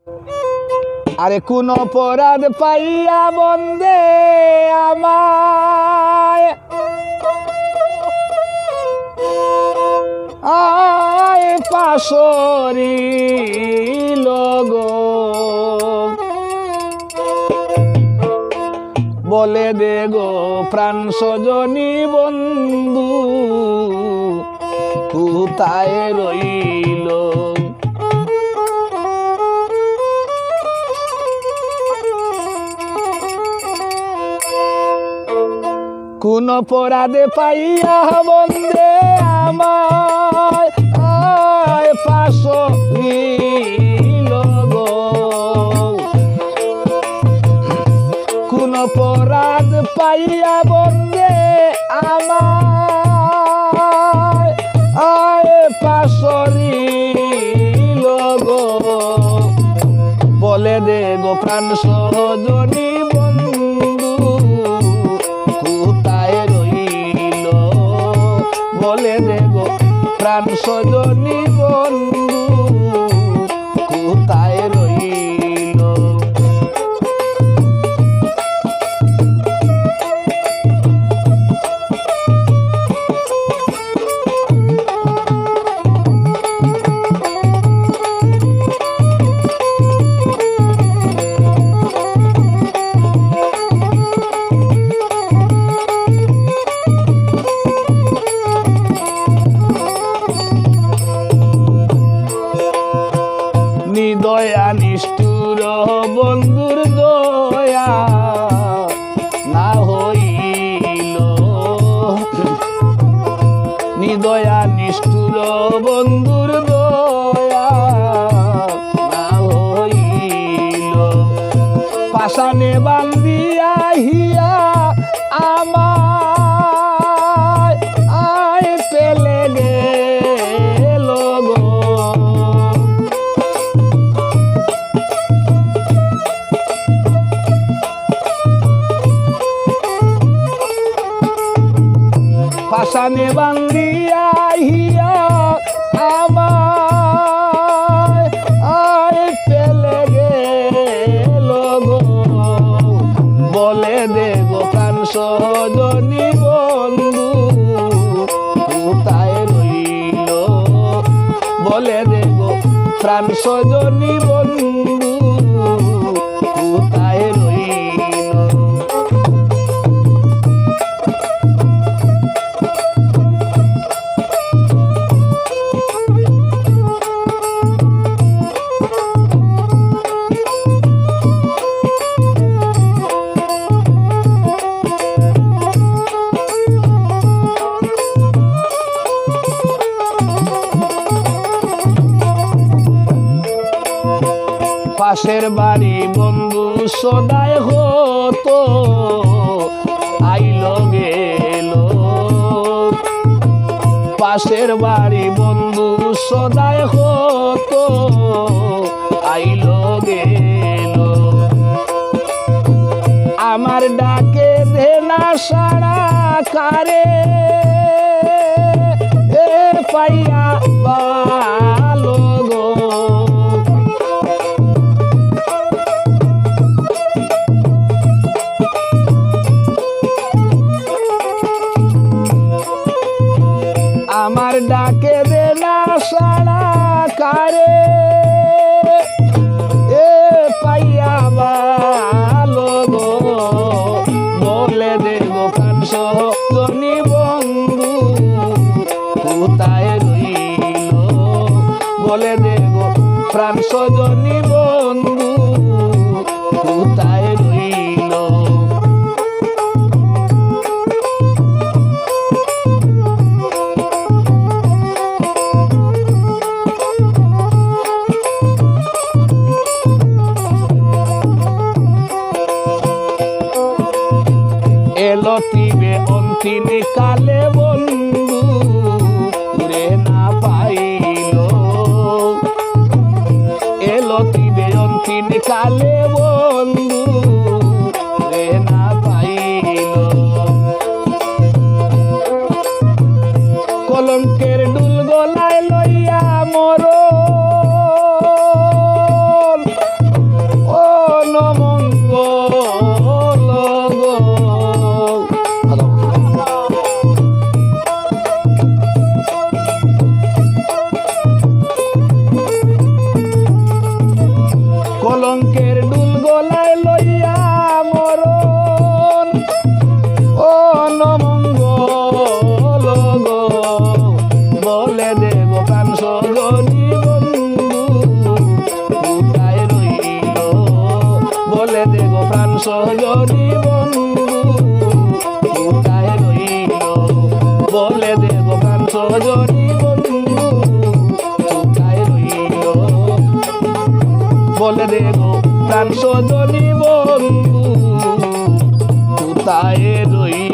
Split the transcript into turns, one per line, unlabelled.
আরে কোন অপরাধ পাইয়া বন্দে আমায় আয় পাশরি লগো বলে দে গো প্রাণ সজনী বন্ধু কোথায় রইল কোন অপরাধে পাইয়া বন্দে আমায় আয় পাশরিল গো কোন অপরাধ পাইয়া বন্দে আমায় আয় পাশরিল গো বলে দে গো প্রাণ সজনী বন্ধু কোথায় রইল বলে দে গো প্রাণ সজনী বন্ধু কোথায় রইল দয়া নিষ্ঠুর বন্ধুর দয়া না হইল নিদয়া নিষ্ঠুর বন্ধুর দয়া না হইল পাশানে বান্ধিয়া হিয়া আমায় আয় পেলে গেল গো পাশানে বান্ধিয়া হিয়া আমায় আয় পেলে গেল গো বলে দে গো প্রাণ সজনী বন্ধু কোথায় রইল বলে দে গো প্রাণ সজনী বন্ধু কোথায় রইল পাশের বাড়ি বন্ধু সদায় হতো আইল গেল পাশের বাড়ি বন্ধু সদায় হতো আইল গেল আমার ডাকে দেনা সারা কারে এ পাইয়া ভালো গো আমার ডাকে দে না সারা কারে এ পাইয়া ভালো গো বলে দে গো প্রাণ সজনী বন্ধু কোথায় রইল বলে দে গো প্রাণ সজনী বন্ধু কোথায় রইল লতিবে অন্তিম কালে বন্ধু রে না পাইল লতিবে অন্তিম কালে বন্ধু রে না পাইল কলঙ্কের ডুল গলায় লইয়া মরণ বলে রে গো প্রাণ সজনী বন্ধু কোথায় রইলি